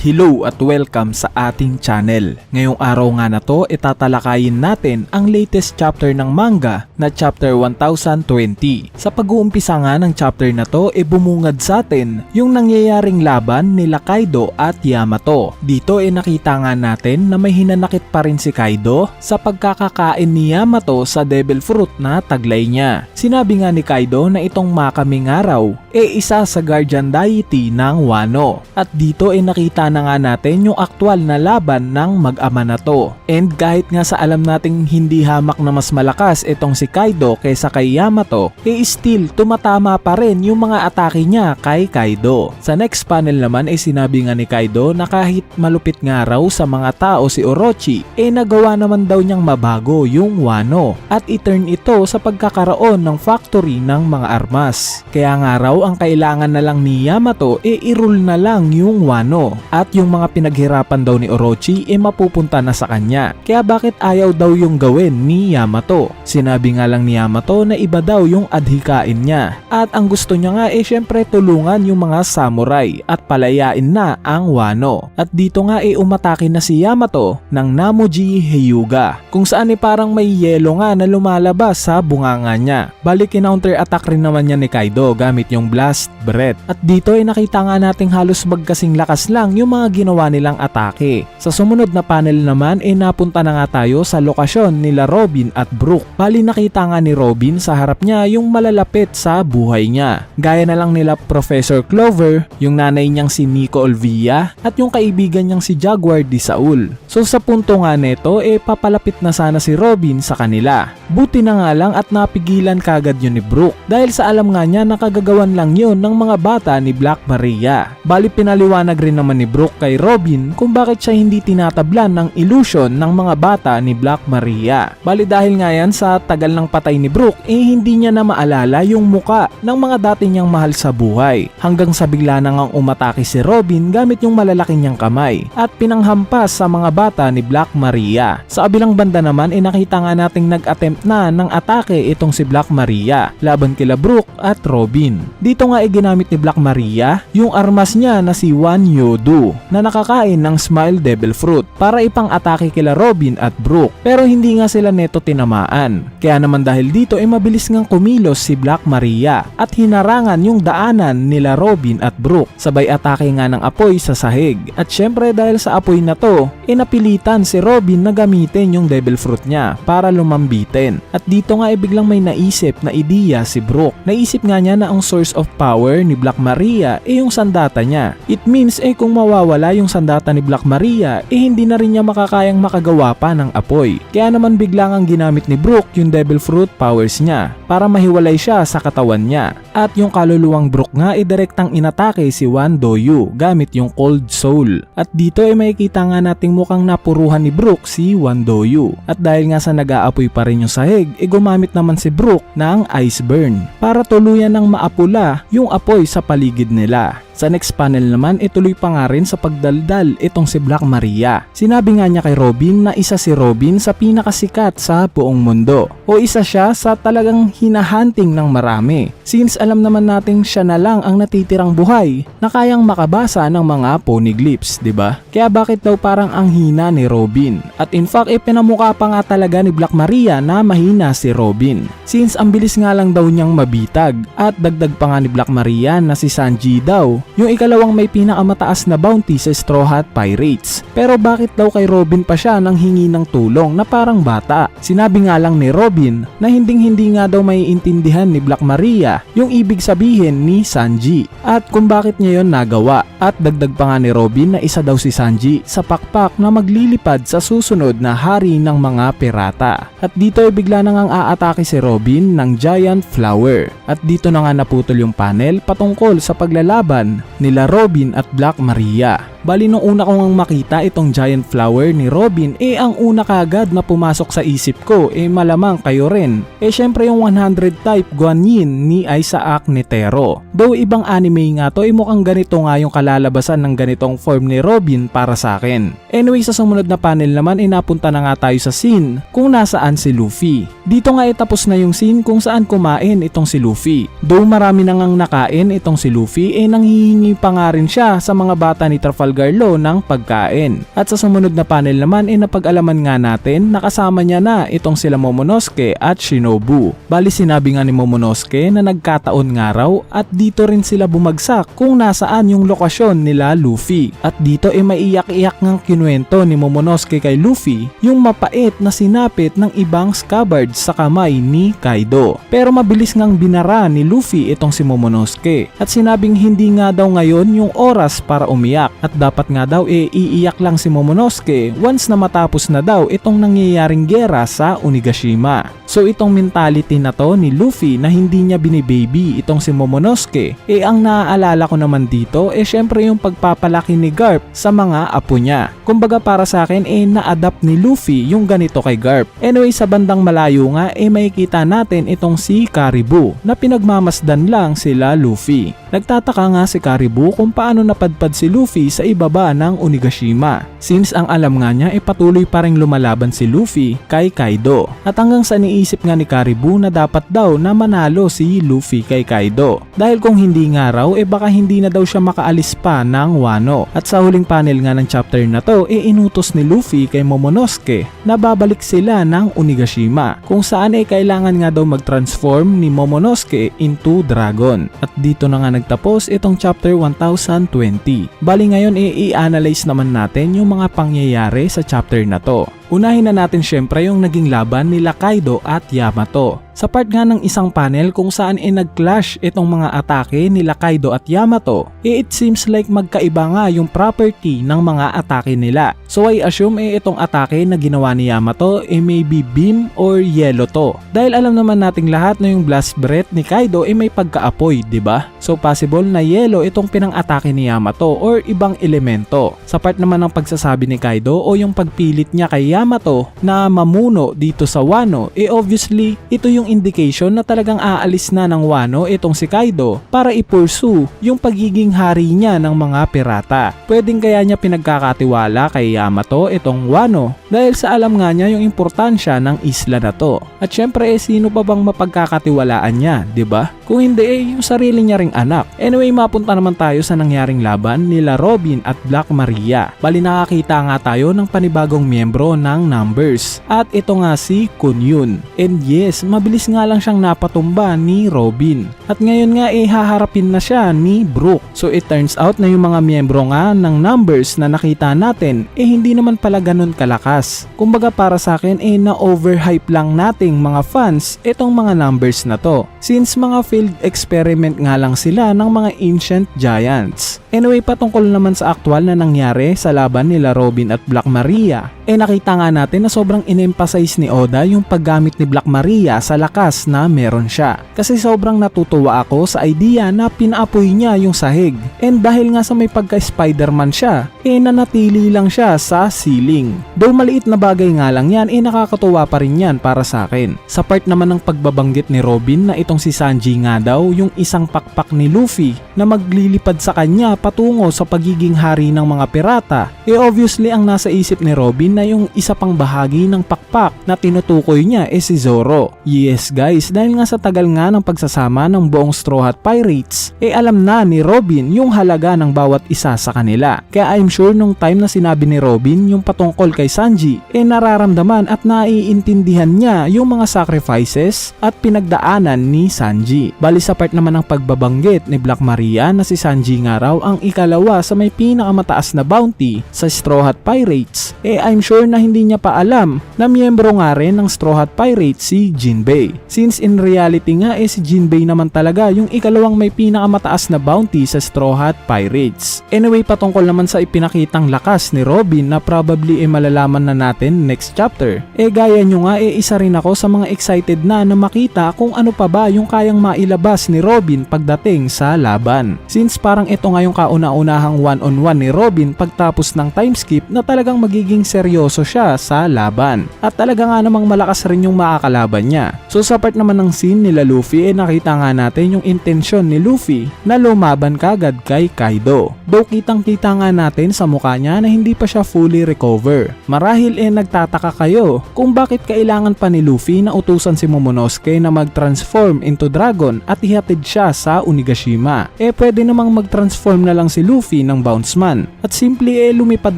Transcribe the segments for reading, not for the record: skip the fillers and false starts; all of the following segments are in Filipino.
Hello at welcome sa ating channel. Ngayong araw nga na to, itatalakayin natin ang latest chapter ng manga na chapter 1020. Sa pag-uumpisa nga ng chapter na to, bumungad sa atin yung nangyayaring laban nila Kaido at Yamato. Dito nakita nga natin na may hinanakit pa rin si Kaido sa pagkakakain ni Yamato sa devil fruit na taglay niya. Sinabi nga ni Kaido na itong makaming araw isa sa guardian deity ng Wano. At dito nakita na nga natin yung aktwal na laban ng mag-ama na to. And kahit nga sa alam nating hindi hamak na mas malakas itong si Kaido kaysa kay Yamato, still tumatama pa rin yung mga atake niya kay Kaido. Sa next panel naman sinabi nga ni Kaido na kahit malupit nga raw sa mga tao si Orochi, nagawa naman daw niyang mabago yung Wano at i-turn ito sa pagkakaroon ng factory ng mga armas. Kaya nga raw ang kailangan na lang ni Yamato i-rule na lang yung Wano at yung mga pinaghirapan daw ni Orochi mapupunta na sa kanya. Kaya bakit ayaw daw yung gawin ni Yamato? Sinabi nga lang ni Yamato na iba daw yung adhikain niya at ang gusto niya nga syempre tulungan yung mga samurai at palayain na ang Wano. At dito nga umatake na si Yamato ng Namoji Hyuga kung saan parang may yelo nga na lumalabas sa bunganga niya. Bali counter attack rin naman niya ni Kaido gamit yung Blast Breath. At dito nakita nga nating halos magkasing lakas lang yung mga ginawa nilang atake. Sa sumunod na panel naman napunta na nga tayo sa lokasyon nila Robin at Brook. Bali nakita nga ni Robin sa harap niya yung malalapit sa buhay niya. Gaya na lang nila Professor Clover, yung nanay niyang si Nico Olvia at yung kaibigan niyang si Jaguar Di Saul. So sa punto nga neto papalapit na sana si Robin sa kanila. Buti na nga lang at napigilan kagad yun ni Brook dahil sa alam nga niya nakagagawan lang yun ng mga bata ni Black Maria. Bali pinaliwanag rin naman ni Brook kay Robin kung bakit siya hindi tinatablan ng illusion ng mga bata ni Black Maria. Bali dahil nga yan sa tagal ng patay ni Brook hindi niya na maalala yung muka ng mga dati niyang mahal sa buhay. Hanggang sa bigla na ngang umatake si Robin gamit yung malalaki niyang kamay at pinanghampas sa mga bata ni Black Maria. Sa kabilang banda naman nakita nga nating nag-attempt na ng atake itong si Black Maria laban kila Brook at Robin. Dito nga ginamit ni Black Maria yung armas niya na si Wan Yodu na nakakain ng Smile Devil Fruit para ipang-atake kila Robin at Brook. Pero hindi nga sila neto tinamaan. Kaya naman dahil dito mabilis ngang kumilos si Black Maria at hinarangan yung daanan nila Robin at Brook. Sabay atake nga ng apoy sa sahig. At syempre dahil sa apoy na to, napilitan si Robin na gamitin yung Devil Fruit niya para lumambitin. At dito nga biglang may naisip na ideya si Brook. Naisip nga niya na ang source of power ni Black Maria yung sandata niya. It means kung mawawala yung sandata ni Black Maria hindi na rin niya makakayang makagawa pa ng apoy. Kaya naman biglang ang ginamit ni Brook yung Devil Fruit powers niya para mahiwalay siya sa katawan niya. At yung kaluluwang Brook nga direktang inatake si Wan Doyu gamit yung Cold Soul. At dito makikita nga nating mukhang napuruhan ni Brook si Wan Doyu. At dahil nga sa nag-aapoy pa rin yung sahig gumamit naman si Brook ng Ice Burn para tuluyan ng maapula yung apoy sa paligid nila. Sa next panel naman tuloy pa nga rin sa pagdaldal itong si Black Maria. Sinabi nga niya kay Robin na isa si Robin sa pinakasikat sa buong mundo o isa siya sa talagang hinahunting ng marami since alam naman nating siya na lang ang natitirang buhay na kayang makabasa ng mga poneglyphs, diba? Kaya bakit daw parang ang hina ni Robin? At in fact pinamukha pa nga talaga ni Black Maria na mahina si Robin since ang bilis nga lang daw niyang mabitag. At dagdag pa nga ni Black Maria na si Sanji daw yung ikalawang may pinakamataas na bounty sa Straw Hat Pirates. Pero bakit daw kay Robin pa siya nang hingi ng tulong na parang bata? Sinabi nga lang ni Robin na hindi nga daw maiintindihan ni Black Maria yung ibig sabihin ni Sanji at kung bakit niya yon nagawa. At dagdag pa nga ni Robin na isa daw si Sanji sa pakpak na maglilipad sa susunod na hari ng mga pirata. At dito bigla na ngang aatake si Robin ng Giant Flower. At dito na nga naputol yung panel patungkol sa paglalaban nila Robin at Black Maria. Bali nung una ko ngang makita itong giant flower ni Robin, ang una kagad na pumasok sa isip ko, malamang kayo rin. Syempre yung 100 type Guanyin ni Isaac Netero. Though ibang anime nga to, mukhang ganito nga yung kalalabasan ng ganitong form ni Robin para sa akin. Anyway, sa sumunod na panel naman, napunta na nga tayo sa scene kung nasaan si Luffy. Dito nga tapos na yung scene kung saan kumain itong si Luffy. Though marami na ngang nakain itong si Luffy, nanghihingi pa nga rin siya sa mga bata ni Trafalgar Trafalgar Law ng pagkain. At sa sumunod na panel naman ay napag-alaman nga natin na kasama niya na itong sila Momonosuke at Shinobu. Bali sinabi nga ni Momonosuke na nagkataon nga raw at dito rin sila bumagsak kung nasaan yung lokasyon nila Luffy. At dito ay maiyak-iyak ngang kinuwento ni Momonosuke kay Luffy yung mapait na sinapit ng ibang scabbards sa kamay ni Kaido. Pero mabilis ngang binara ni Luffy itong si Momonosuke at sinabing hindi nga daw ngayon yung oras para umiyak at dapat nga daw iiyak lang si Momonosuke once na matapos na daw itong nangyayaring gera sa Onigashima. So itong mentality na to ni Luffy na hindi niya binibaby itong si Momonosuke, ang naaalala ko naman dito syempre yung pagpapalaki ni Garp sa mga apo niya. Kumbaga para sa akin na-adapt ni Luffy yung ganito kay Garp. Anyway, sa bandang malayo nga makikita natin itong si Caribou na pinagmamasdan lang sila Luffy. Nagtataka nga si Caribou kung paano napadpad si Luffy sa ibaba ng Onigashima, since ang alam nga niya patuloy pa ring lumalaban si Luffy kay Kaido. At hanggang sa niisip nga ni Caribou na dapat daw na manalo si Luffy kay Kaido. Dahil kung hindi nga raw baka hindi na daw siya makaalis pa ng Wano. At sa huling panel nga ng chapter na to inutos ni Luffy kay Momonosuke na babalik sila ng Onigashima, kung saan kailangan nga daw mag-transform ni Momonosuke into dragon. At dito na nga nagtapos itong chapter 1020. Bali ngayon i-analyze naman natin yung mga pangyayari sa chapter na to. Unahin na natin syempre yung naging laban nila Kaido at Yamato. Sa part nga ng isang panel kung saan nag-clash itong mga atake nila Kaido at Yamato, it seems like magkaiba nga yung property ng mga atake nila. So I assume itong atake na ginawa ni Yamato maybe beam or yellow to. Dahil alam naman nating lahat na yung blast breath ni Kaido may pagkaapoy, diba? So possible na yellow itong pinang-atake ni Yamato or ibang elemento. Sa part naman ng pagsasabi ni Kaido o yung pagpilit niya kay Yamato na mamuno dito sa Wano, obviously ito yung indication na talagang aalis na ng Wano itong si Kaido para i-pursue yung pagiging hari niya ng mga pirata. Pwedeng kaya niya pinagkakatiwala kay Yamato itong Wano dahil sa alam nga niya yung importansya ng isla na to. At syempre sino pa bang mapagkakatiwalaan niya, diba? Kung hindi yung sarili niya ring anak. Anyway, mapunta naman tayo sa nangyaring laban nila Robin at Black Maria. Bali nakakita nga tayo ng panibagong miyembro ng Numbers at ito nga si Kunyun. And yes, mabilis nga lang siyang napatumba ni Robin. At ngayon nga haharapin na siya ni Brook. So it turns out na yung mga miyembro nga ng Numbers na nakita natin hindi naman pala ganun kalakas. Kumbaga para sa akin na-overhype lang nating mga fans itong mga Numbers na to, since mga field experiment nga lang sila ng mga ancient giants. Anyway, patungkol naman sa aktual na nangyari sa laban nila Robin at Black Maria, nakita nga natin na sobrang in-emphasize ni Oda yung paggamit ni Black Maria sa lakas na meron siya. Kasi sobrang natutuwa ako sa idea na pinaapoy niya yung sahig. And dahil nga sa may pagka-Spider-Man siya, nanatili lang siya sa ceiling. Though maliit na bagay nga lang yan, nakakatuwa pa rin yan para sa akin. Sa part naman ng pagbabanggit ni Robin na itong si Sanji nga daw yung isang pakpak ni Luffy na maglilipad sa kanya patungo sa pagiging hari ng mga pirata, obviously ang nasa isip ni Robin na yung isa pang bahagi ng pakpak na tinutukoy niya si Zoro. Yes guys, dahil nga sa tagal nga ng pagsasama ng buong Straw Hat Pirates, alam na ni Robin yung halaga ng bawat isa sa kanila. Kaya I'm sure nung time na sinabi ni Robin yung patungkol kay Sanji, nararamdaman at naiintindihan niya yung mga sacrifices at pinagdaanan ni Sanji. Bali sa part naman ng pagbabanggit ni Black Maria na si Sanji nga raw ang ikalawa sa may pinakamataas na bounty sa Straw Hat Pirates, I'm sure na hindi niya pa alam na miyembro nga rin ng Straw Hat Pirates si Jinbei. Since in reality nga si Jinbei naman talaga yung ikalawang may pinakamataas na bounty sa Straw Hat Pirates. Anyway, patungkol naman sa ipinakitang lakas ni Robin na probably malalaman na natin next chapter, gaya nyo nga isa rin ako sa mga excited na makita kung ano pa ba yung kayang mailabas ni Robin pagdating sa laban. Since parang ito nga yung kauna-unahang one-on-one ni Robin pagtapos ng time skip na talagang magiging seryoso siya siya sa laban. At talaga nga namang malakas rin yung makakalaban niya. So sa part naman ng scene nila Luffy nakita nga natin yung intensyon ni Luffy na lumaban kagad kay Kaido. Though kitang kita nga natin sa mukha niya na hindi pa siya fully recover. Marahil nagtataka kayo kung bakit kailangan pa ni Luffy na utusan si Momonosuke na mag-transform into dragon at ihatid siya sa Onigashima. Pwede namang mag-transform na lang si Luffy ng Bounceman at simple lumipad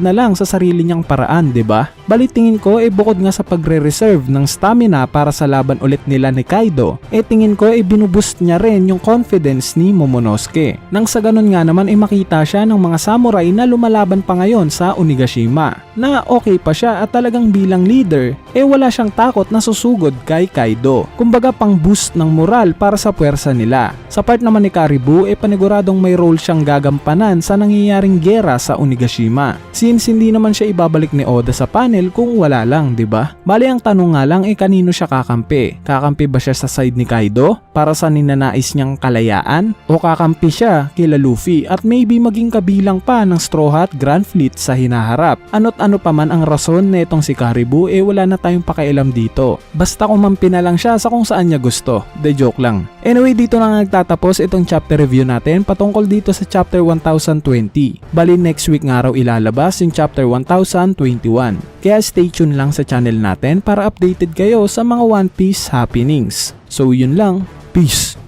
na lang sa sarili niyang paraan, 'di ba? Bali tingin ko bukod nga sa pagre-reserve ng stamina para sa laban ulit nila ni Kaido, tingin ko binuboost niya rin yung confidence ni Momonosuke. Nang sa ganun nga naman makita siya ng mga samurai na lumalaban pa ngayon sa Onigashima. Na okay pa siya at talagang bilang leader, wala siyang takot na susugod kay Kaido. Kumbaga pang boost ng moral para sa puwersa nila. Sa part naman ni Karibu, paniguradong may role siyang gagampanan sa nangyayaring gera sa Onigashima. Since hindi naman siya ibabalik ni Oda sa panel kung wala lang, 'di ba? Bali ang tanong nga lang kanino siya kakampi? Kakampi ba siya sa side ni Kaido para sa ninanais niyang kalayaan? O kakampi siya kila Luffy at maybe maging kabilang pa ng Straw Hat Grand Fleet sa hinaharap? Ano't ano pa man ang rason netong si Karibu, wala na tayong pakialam dito. Basta kumampi na lang siya sa kung saan niya gusto. De joke lang. Anyway, dito na nagtatapos itong chapter review natin patungkol dito sa chapter 1020. Bali next week nga raw ilalabas yung chapter 1021. Kaya stay tuned lang sa channel natin para updated kayo sa mga One Piece happenings. So yun lang. Peace!